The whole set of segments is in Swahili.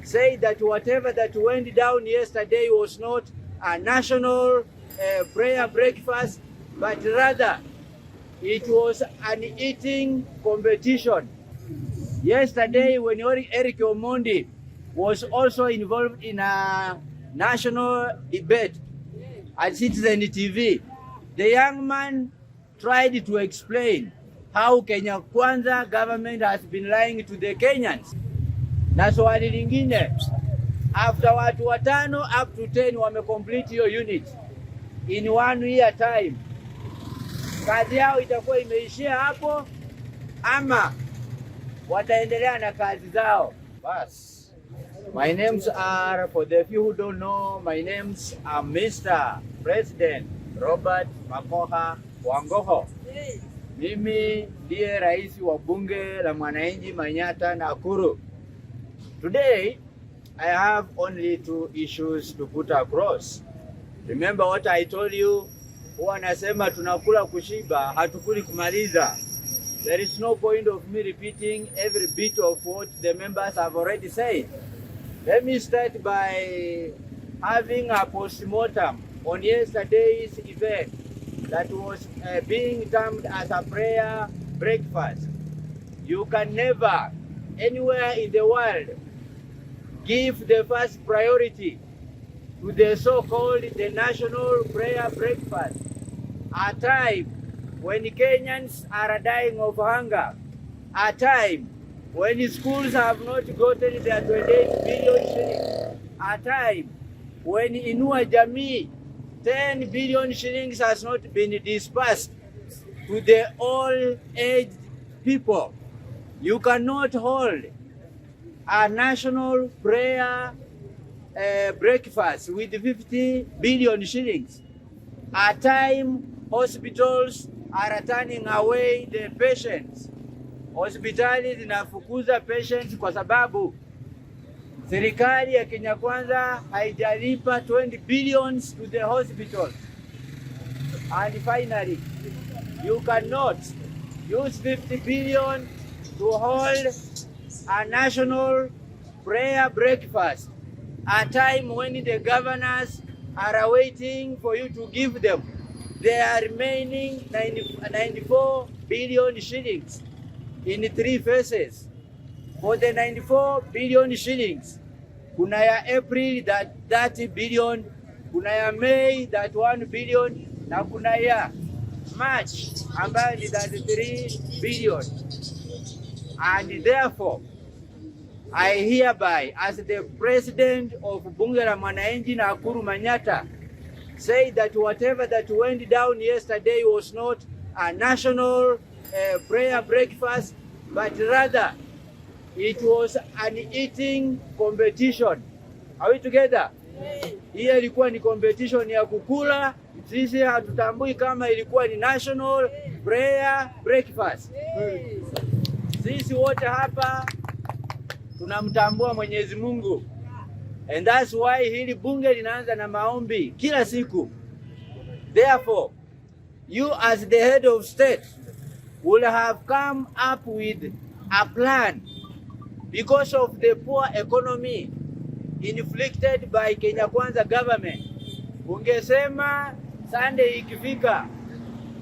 say that whatever that went down yesterday was not a national prayer breakfast, but rather it was an eating competition. Yesterday, when Eric Omondi was also involved in a national debate at Citizen TV, the young man tried to explain how Kenya Kwanza government has been lying to the Kenyans. Na swali lingine, after watu watano up to 10 wamecomplete your unit in 1 year time, kazi yao itakuwa imeishia hapo ama wataendelea na kazi zao? Bas. My names are, for the few who don't know, my names are Mr. President Robert Makoha Wangoho. Mimi ndiye rais wa Bunge la Mwananchi Manyatta Nakuru. Today, I have only 2 issues to put across. Remember what I told you, huwa nasema tunakula kushiba, hatukuli kumaliza. There is no point of me repeating every bit of what the members have already said. Let me start by having a postmortem on yesterday's event that was being termed as a prayer breakfast. You can never, anywhere in the world, give the first priority to the so-called the national prayer breakfast, a time when Kenyans are dying of hunger, a time when schools have not gotten their 28 billion shillings, a time when Inua Jamii 10 billion shillings has not been dispersed to the all-aged people. You cannot hold a national prayer breakfast with 50 billion shillings. At time, hospitals are turning away the patients. Hospitali zinafukuza patients kwa sababu serikali ya Kenya Kwanza haijalipa 20 billions to the hospitals. And finally, you cannot use 50 billion to hold a national prayer breakfast, a time when the governors are waiting for you to give them their remaining 94 billion shillings in 3 phases. For the 94 billion shillings, kuna ya April that 30 billion, kuna ya May that 1 billion, na kuna ya March ambayo ni 33 billion. And therefore, I hereby, as the president of Bunge la Mwananchi Nakuru Manyatta, say that whatever that went down yesterday was not a national prayer breakfast, but rather it was an eating competition. Are we together? Hiyo ilikuwa ni competition ya kukula. Sisi hatutambui kama ilikuwa ni national prayer breakfast. Sisi wote hapa tunamtambua Mwenyezi Mungu. And that's why hili bunge linaanza na maombi kila siku. Therefore, you as the head of state will have come up with a plan because of the poor economy inflicted by Kenya Kwanza government. Ungesema Sunday ikifika,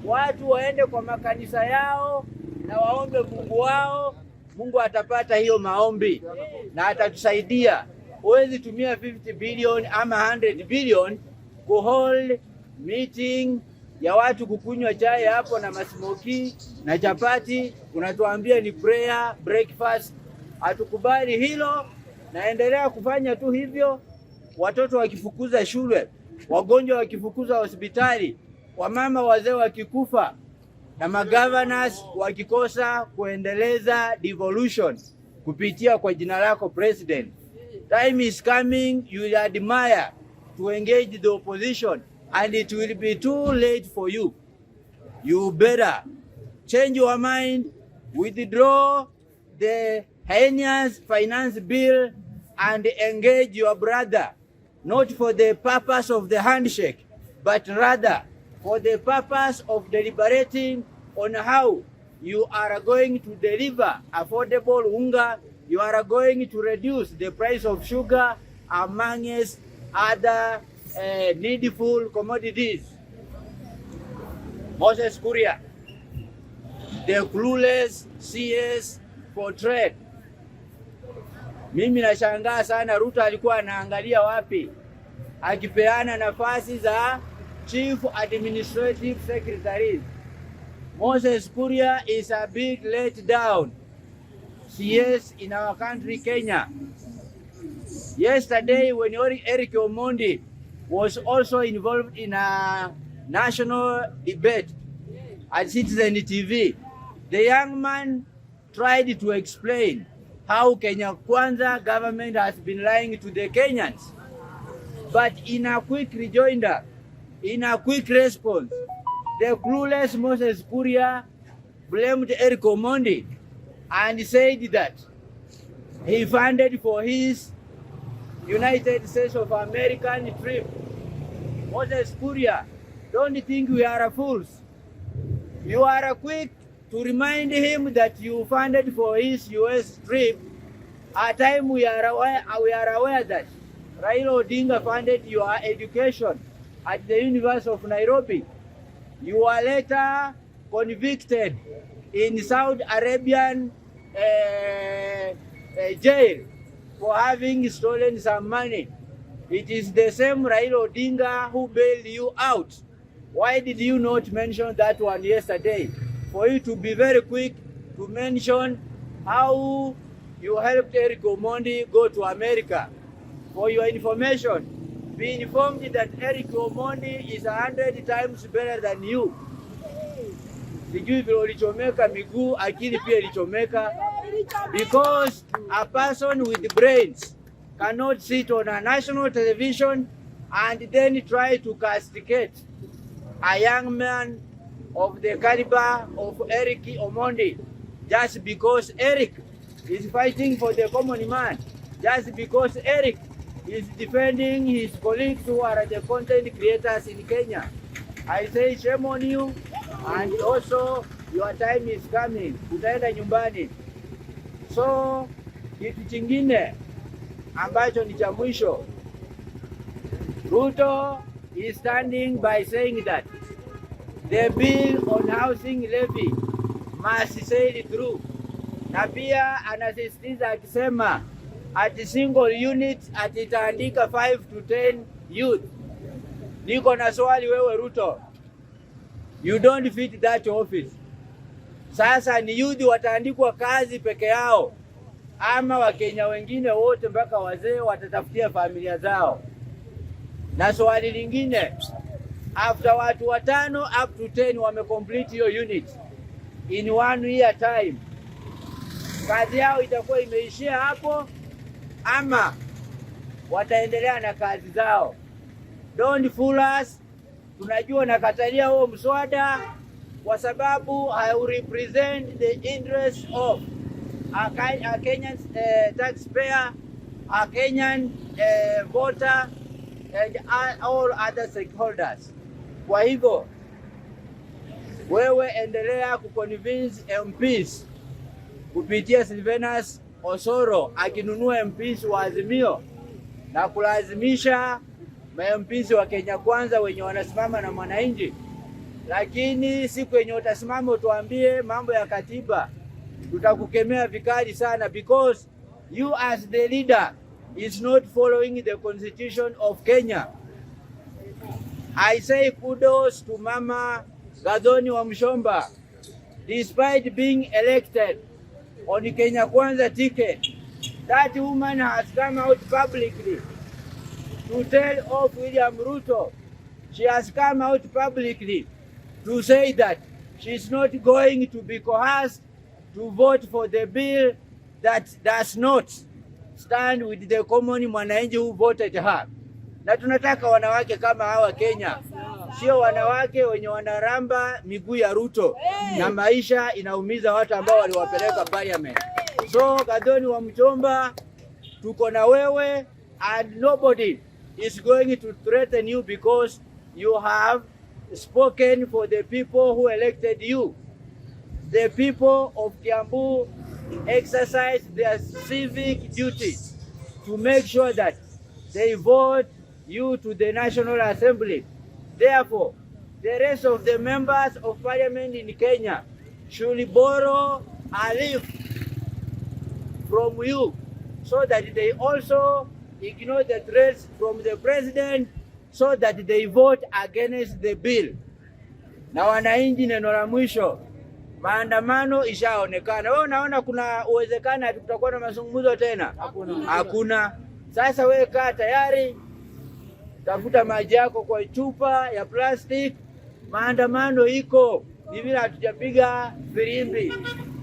watu waende kwa makanisa yao na waombe Mungu wao, Mungu atapata hiyo maombi na atatusaidia. Huwezi tumia 50 billion ama 100 billion kuhold meeting ya watu kukunywa chai hapo na masmoki na chapati, unatuambia ni prayer breakfast. Hatukubali hilo, naendelea kufanya tu hivyo. Watoto wakifukuza shule, wagonjwa wakifukuza hospitali, wamama wazee wakikufa, na magovernors wakikosa kuendeleza devolution kupitia kwa jina lako president. Time is coming, you will admire to engage the opposition, and it will be too late for you. You better change your mind, withdraw the heinous finance bill and engage your brother, not for the purpose of the handshake, but rather for the purpose of deliberating on how you are going to deliver affordable unga, you are going to reduce the price of sugar amongst other needful commodities. Moses Kuria, the clueless CS for trade. Mimi nashangaa sana Ruto alikuwa anaangalia wapi akipeana nafasi za Chief Administrative Secretaries. Moses Kuria is a big letdown. CS in our country, Kenya. Yesterday, when Eric Omondi was also involved in a national debate at Citizen TV, the young man tried to explain how Kenya Kwanza government has been lying to the Kenyans. But in a quick rejoinder, in a quick response, the clueless Moses Kuria blamed Eric Omondi and said that he funded for his United States of American trip. Moses Kuria, don't think we are fools. You are quick to remind him that you funded for his US trip. At time we are aware that Raila Odinga funded your education at the University of Nairobi. You were later convicted in Saudi Arabian jail for having stolen some money. It is the same Raila Odinga who bailed you out. Why did you not mention that one yesterday? For you to be very quick to mention how you helped Eric Omondi go to America. For your information, be informed that Eric Omondi is 100 times better than you. Sijui vile ulichomeka miguu, akili pia ilichomeka. Because a person with brains cannot sit on a national television and then try to castigate a young man of the caliber of Eric Omondi just because Eric is fighting for the common man, just because Eric is defending his colleagues who are the content creators in Kenya. I say shame on you, and also your time is coming. Utaenda nyumbani. So kitu chingine ambacho ni cha mwisho, Ruto is standing by saying that the bill on housing levy must sail through, na pia anasisitiza akisema at single unit atitaandika 5 to 10 youth. Niko na swali wewe Ruto, you don't fit that office. Sasa ni youth wataandikwa kazi peke yao, ama Wakenya wengine wote mpaka wazee watatafutia familia zao? Na swali lingine, after watu 5 up to 10 wamecomplete hiyo unit in 1 year time, kazi yao itakuwa imeishia hapo ama wataendelea na kazi zao? Don't fool us. Tunajua nakatalia huo mswada kwa sababu I represent the interest of a Kenyan taxpayer, a Kenyan voter and all other stakeholders. Kwa hivyo wewe endelea kuconvince MPs kupitia Sylvanus Osoro akinunua MPs wa Azimio na kulazimisha MPs wa Kenya Kwanza wenye wanasimama na mwananchi. Lakini siku yenye utasimama utuambie mambo ya katiba, tutakukemea vikali sana, because you as the leader is not following the constitution of Kenya. I say kudos to Mama Gathoni wa Mshomba. Despite being elected on the Kenya Kwanza ticket, that woman has come out publicly to tell off William Ruto. She has come out publicly to say that she's not going to be coerced to vote for the bill that does not stand with the common mwananchi who voted her. Na tunataka wanawake kama hawa Kenya, sio wanawake wenye wanaramba miguu ya Ruto na maisha inaumiza watu ambao waliwapeleka parliament. So Gathoni wa Mchomba, tuko na wewe, and nobody is going to threaten you because you have spoken for the people who elected you. The people of Kiambu, exercise their civic duty to make sure that they vote you to the National Assembly. Therefore, the rest of the members of parliament in Kenya should borrow a leaf from you so that they also ignore the threats from the president so that they vote against the bill. Na wananchi, neno la mwisho, maandamano ishaonekana. Wewe unaona kuna uwezekano tutakuwa na mazungumzo tena? Hakuna. Sasa wewe kaa tayari, tafuta maji yako kwa chupa ya plastic. Maandamano iko, ni vile hatujapiga firimbi.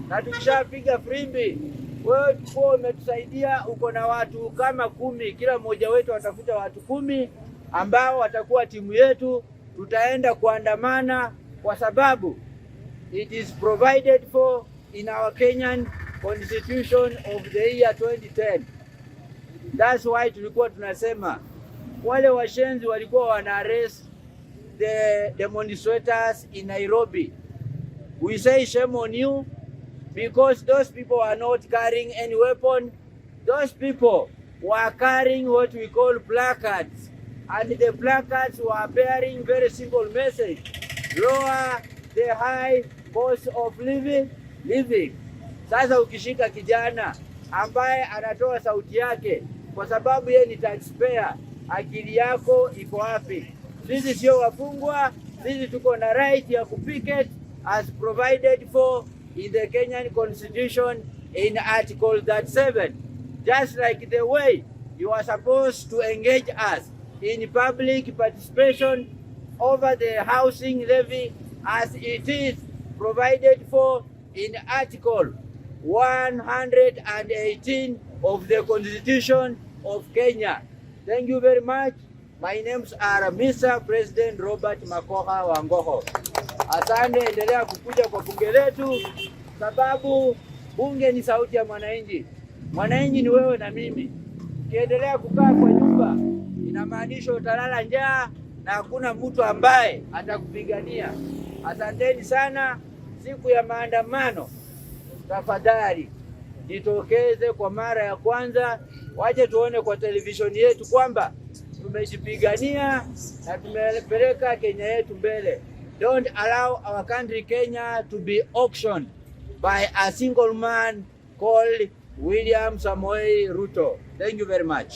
Na tukishapiga firimbi, wewe kwa umetusaidia, uko na watu kama 10, kila mmoja wetu atafuta watu 10 ambao watakuwa timu yetu. Tutaenda kuandamana kwa sababu it is provided for in our Kenyan constitution of the year 2010. That's why tulikuwa tunasema wale washenzi walikuwa wana arrest the demonstrators in Nairobi. We say shame on you, because those people are not carrying any weapon. Those people were carrying what we call placards, and the placards were bearing very simple message: lower the high cost of living. Sasa ukishika kijana ambaye anatoa sauti yake kwa sababu yeye ni taxpayer, akili yako iko wapi? Sisi sio wafungwa, sisi tuko na right ya kupicket as provided for in the Kenyan Constitution in Article 37. Just like the way you are supposed to engage us in public participation over the housing levy as it is provided for in Article 118 of the Constitution of Kenya. Thank you very much. My names are Mr. President Robert Makoha Wangoho. Asante, endelea kukuja kwa bunge letu, sababu bunge ni sauti ya mwananchi. Mwananchi ni wewe na mimi. Ukiendelea kukaa kwa nyumba, inamaanisha utalala njaa na hakuna mtu ambaye atakupigania. Asanteni sana. Siku ya maandamano, tafadhali jitokeze kwa mara ya kwanza, waje tuone kwa televisheni yetu kwamba tumejipigania na tumepeleka Kenya yetu mbele. Don't allow our country Kenya to be auctioned by a single man called William Samoei Ruto. Thank you very much.